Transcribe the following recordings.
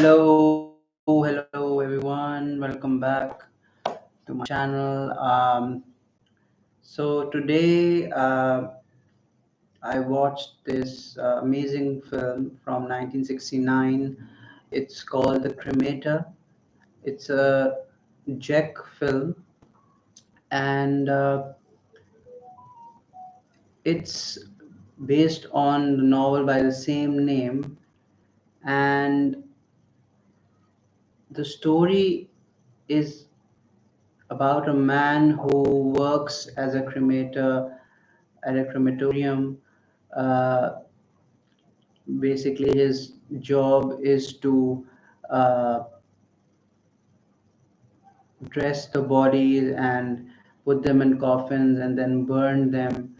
Hello everyone. Welcome back to my channel. So today I watched this amazing film from 1969. It's called The Cremator. It's a Czech film, and it's based on the novel by the same name. And the story is about a man who works as a cremator at a crematorium. Uh, Basically, his job is to uh, dress the bodies and put them in coffins and then burn them.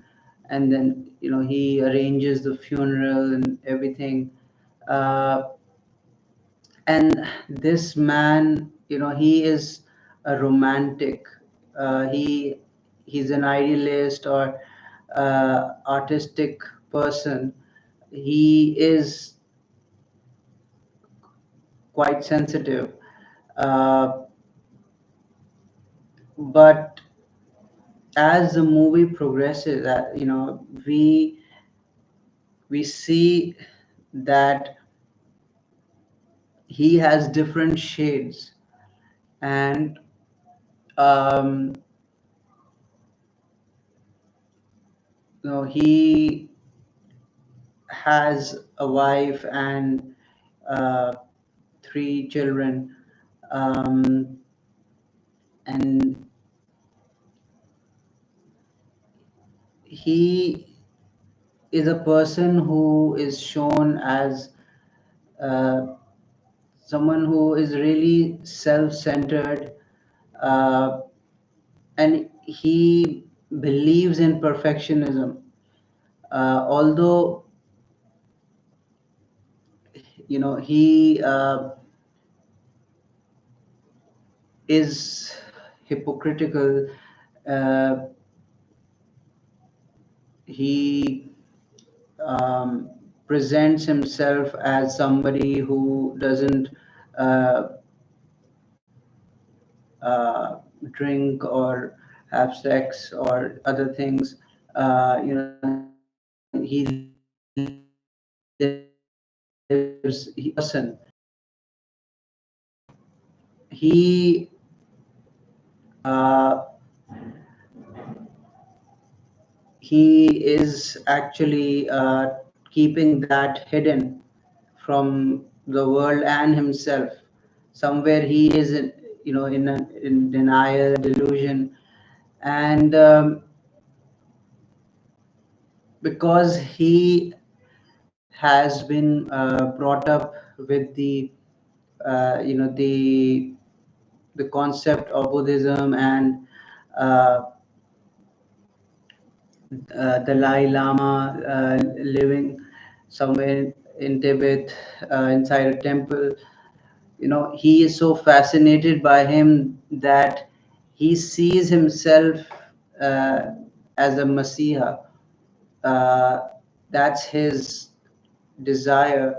And then, he arranges the funeral and everything. Uh, and this man, he is a romantic. He's an idealist or artistic person. He is quite sensitive, uh, but as the movie progresses, we see that he has different shades. And um, he has a wife and uh, three children, um, and he is a person who is shown as uh, someone who is really self-centered, uh, and he believes in perfectionism. Although he is hypocritical. Uh, he um, presents himself as somebody who doesn't uh, uh, drink or have sex or other things. He lives, he person. He uh, he is actually keeping that hidden from the world and himself. Somewhere he is in denial, delusion. And because he has been brought up with the concept of Buddhism and uh, Dalai Lama living somewhere in Tibet, inside a temple. He is so fascinated by him that he sees himself uh, as a Messiah. Uh, that's his desire,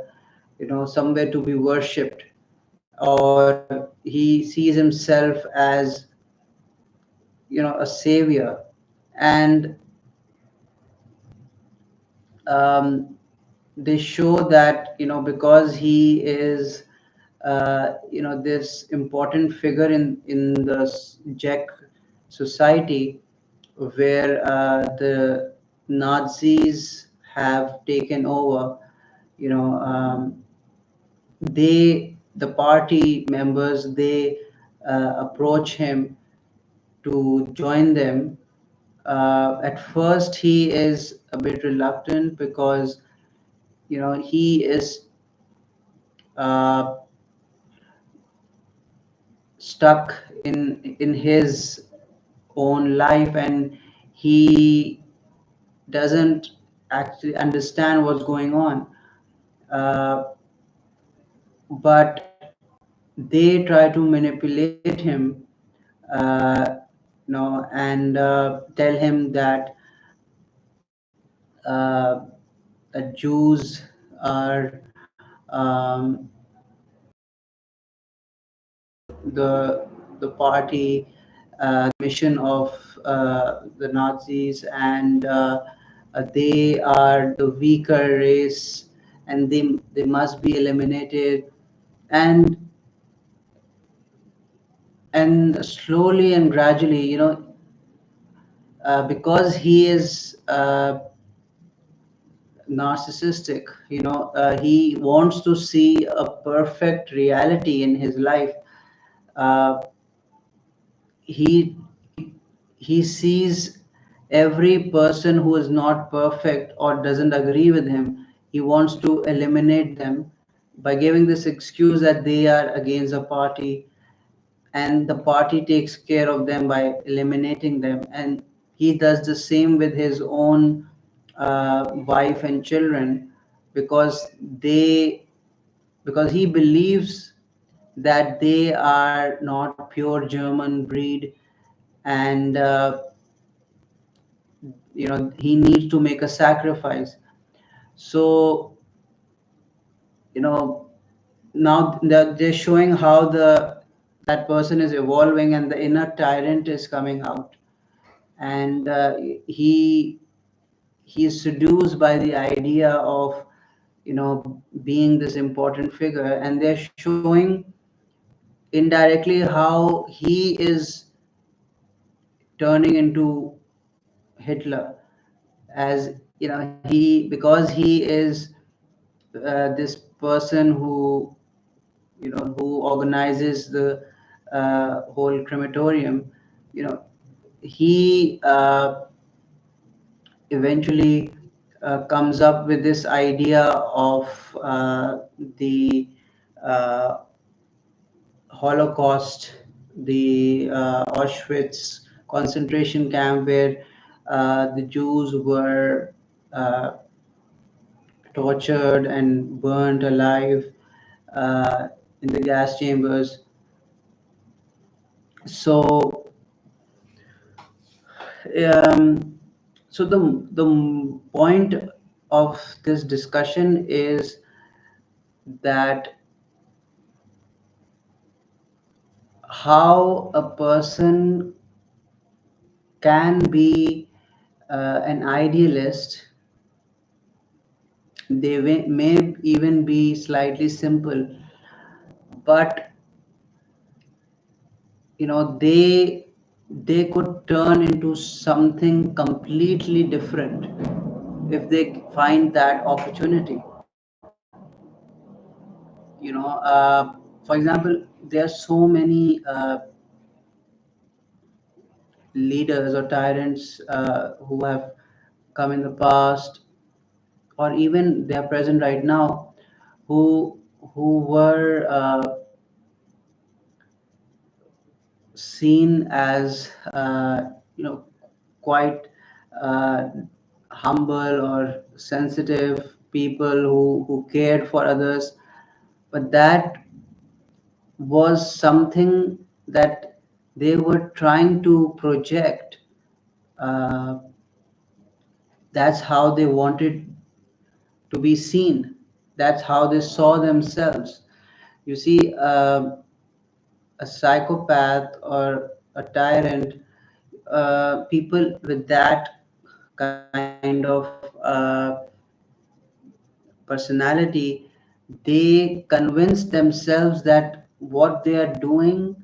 somewhere to be worshipped, or he sees himself as a savior. And um, they show that because he is this important figure in the Czech society, where the Nazis have taken over. The party members, they approach him to join them. At first, he is a bit reluctant because he is uh, stuck in his own life, and he doesn't actually understand what's going on. Uh, but they try to manipulate him, uh, and tell him that uh, that Jews are the party, mission of the Nazis, and they are the weaker race, and they must be eliminated, and slowly and gradually, because he is narcissistic, he wants to see a perfect reality in his life. uh, he he sees every person who is not perfect or doesn't agree with him. He wants to eliminate them by giving this excuse that they are against the party, and the party takes care of them by eliminating them. And he does the same with his own wife and children, because they because he believes that they are not pure German breed, and he needs to make a sacrifice. So you know now they're showing how that person is evolving, and the inner tyrant is coming out, and he he's seduced by the idea of being this important figure, and they're showing indirectly how he is turning into Hitler, as he because he is this person who organizes the whole crematorium. He eventually comes up with this idea of the uh, Holocaust, the Auschwitz concentration camp, where the Jews were uh, tortured and burnt alive uh, in the gas chambers. So, um, the point of this discussion is that how a person can be an idealist. They may even be slightly simple, but they could turn into something completely different if they find that opportunity. For example, there are so many leaders or tyrants who have come in the past, or even they are present right now, who were seen as quite uh, humble or sensitive people who cared for others, but that was something that they were trying to project. uh, that's how they wanted to be seen. That's how they saw themselves. You see, a psychopath or a tyrant, people with that kind of personality, they convince themselves that what they are doing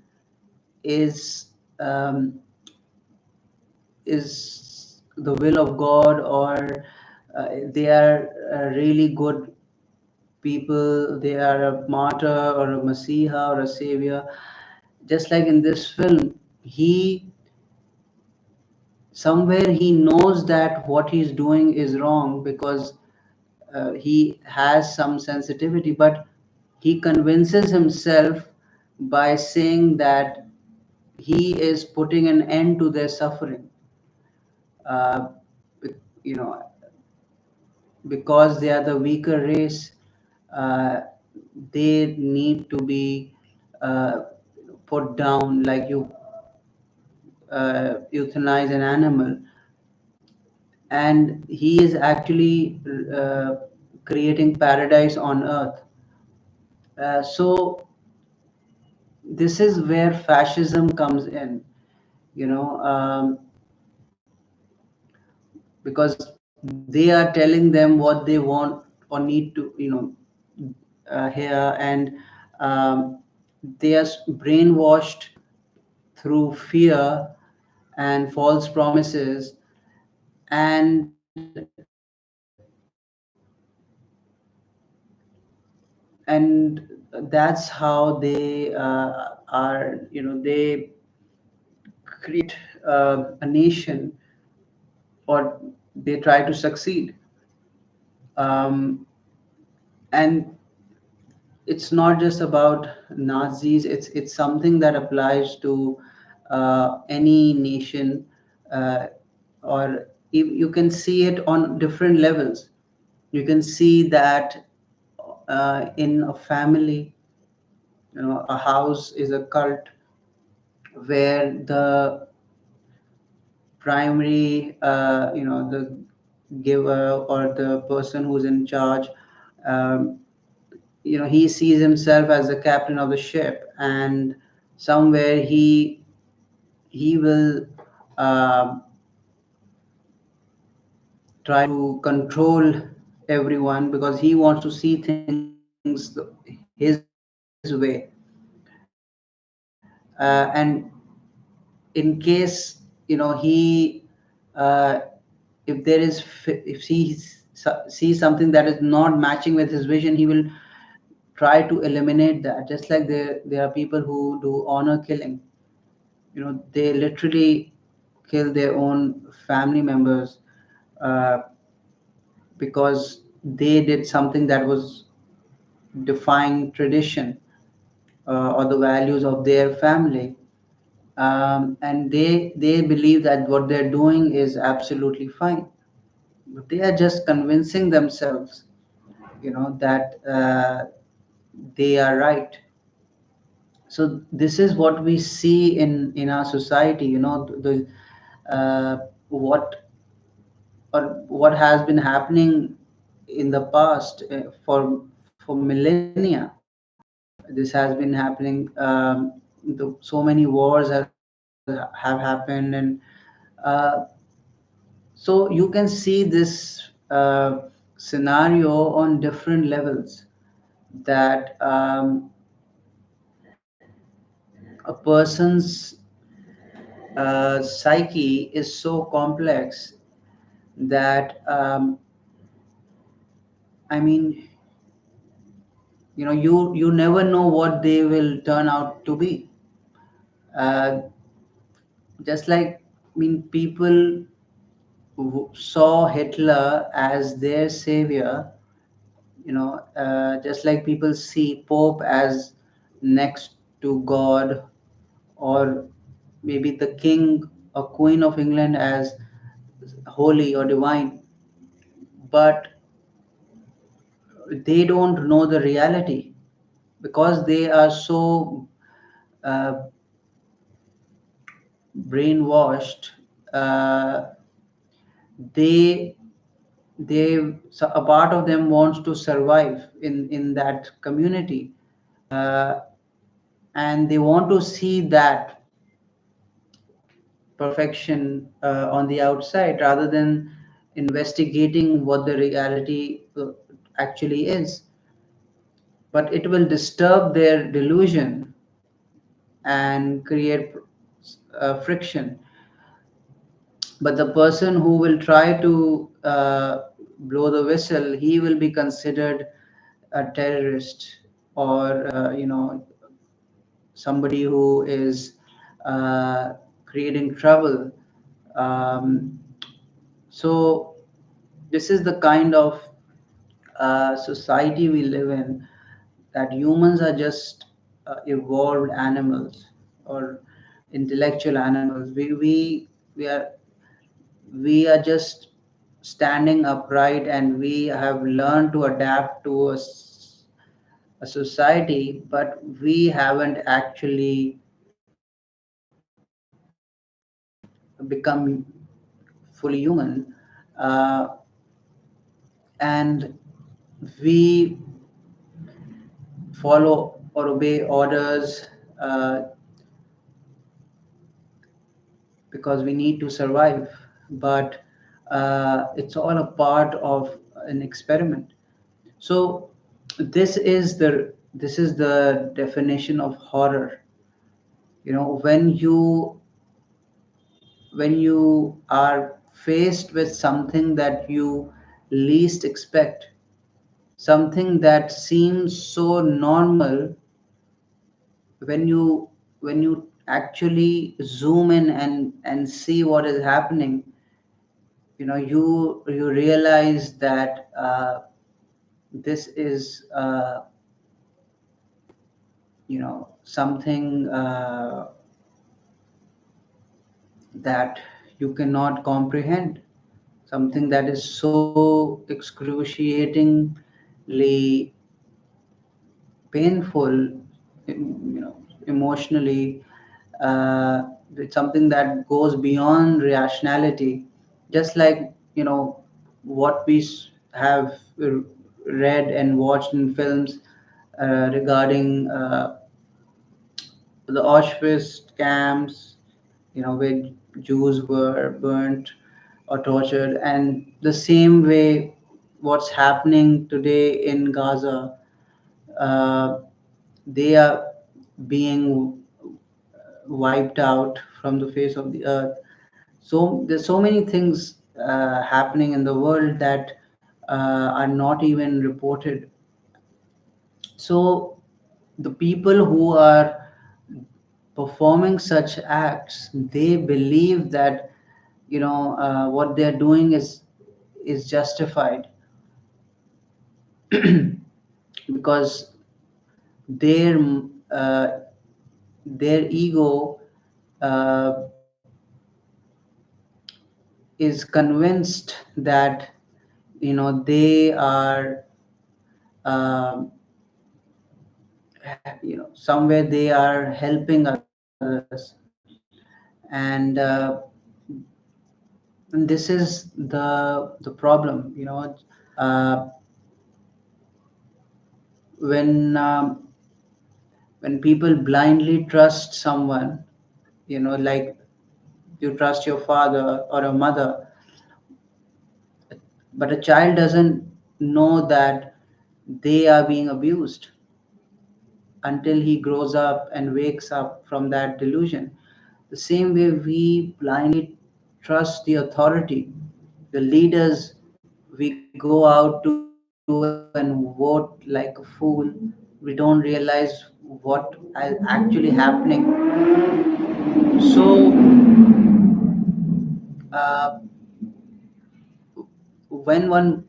is um, the will of God, or they are really good people. They are a martyr or a messiah or a savior. Just like in this film, he somewhere he knows that what he's doing is wrong, because he has some sensitivity, but he convinces himself by saying that he is putting an end to their suffering. uh, you know because they are the weaker race, uh, they need to be uh, put down, like you euthanize an animal. And he is actually creating paradise on earth. So this is where fascism comes in, you know, because they are telling them what they want or need to, hear, and um, they are brainwashed through fear and false promises, and and that's how they are, they create a nation, or they try to succeed. um, and it's not just about Nazis. It's something that applies to any nation, uh, or you can see it on different levels. You can see that in a family, a house is a cult where the primary, the giver or the person who's in charge, um, he sees himself as the captain of the ship, and somewhere he will uh, try to control everyone because he wants to see things his way. And in case he if there is if he sees something that is not matching with his vision, he will try to eliminate that. Just like there are people who do honor killing. They literally kill their own family members uh, because they did something that was defying tradition or the values of their family. And they believe that what they're doing is absolutely fine, but they are just convincing themselves, that they are right. So this is what we see in our society. The what or what has been happening in the past for millennia. This has been happening. So many wars have happened, and uh, so you can see this scenario on different levels, that a person's psyche is so complex that I mean, you never know what they will turn out to be. uh, just like, I mean, people who saw Hitler as their savior, just like people see Pope as next to God, or maybe the King or Queen of England as holy or divine, but they don't know the reality because they are so uh, brainwashed. Uh, they so a part of them wants to survive in that community, uh, and they want to see that perfection on the outside rather than investigating what the reality actually is. But it will disturb their delusion and create friction. But the person who will try to blow the whistle, he will be considered a terrorist, or somebody who is uh, creating trouble. um, so this is the kind of society we live in, that humans are just evolved animals, or intellectual animals. We are just standing upright, and we have learned to adapt to a society, but we haven't actually become fully human. uh, and we follow or obey orders, uh, because we need to survive. But it's all a part of an experiment. So this is the definition of horror. When you are faced with something that you least expect, something that seems so normal, when you actually zoom in and see what is happening, you realize that this is something that you cannot comprehend, something that is so excruciatingly painful, emotionally. uh, it's something that goes beyond rationality, just like what we have read and watched in films regarding the Auschwitz camps, where Jews were burnt or tortured, and the same way what's happening today in Gaza. uh, they are being wiped out from the face of the earth. So there's so many things happening in the world that are not even reported. So the people who are performing such acts, they believe that what they're doing is justified because their uh, their ego uh, is convinced that they are somewhere they are helping others. And this is the problem. Uh, when when people blindly trust someone, like you trust your father or a mother, but a child doesn't know that they are being abused until he grows up and wakes up from that delusion. The same way we blindly trust the authority, the leaders we go out to and vote like a fool, we don't realize what is actually happening. So, uh, when one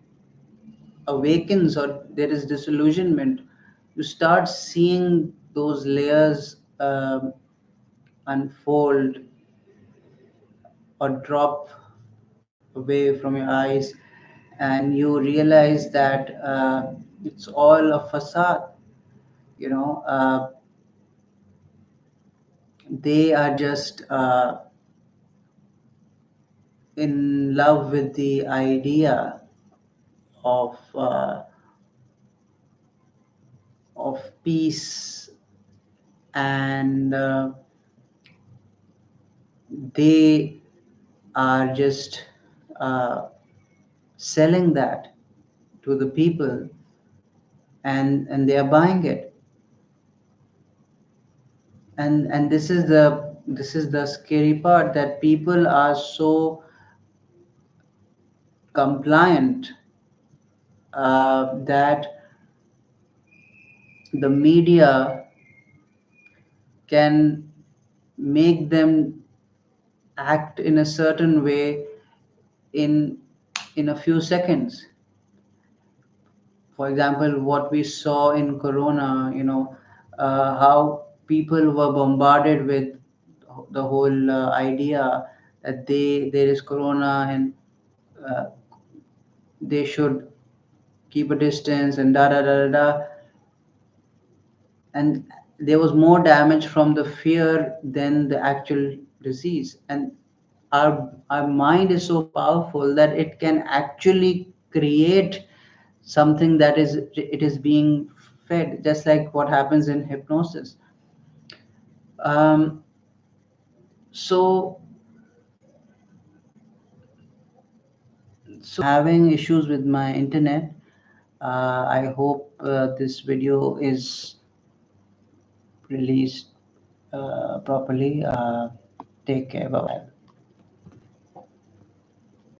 awakens or there is disillusionment, you start seeing those layers unfold or drop away from your eyes, and you realize that it's all a facade. you know uh, they are just in love with the idea of of peace, and they are just uh, selling that to the people, and they are buying it. And this is the scary part, that people are so compliant that the media can make them act in a certain way in in a few seconds. For example, what we saw in Corona, how people were bombarded with the whole idea that there is Corona, and uh, they should keep a distance and da da da da da. And there was more damage from the fear than the actual disease. And our mind is so powerful that it can actually create something that is being fed, just like what happens in hypnosis. Um, so having issues with my internet. I hope this video is released properly. Take care. Bye bye.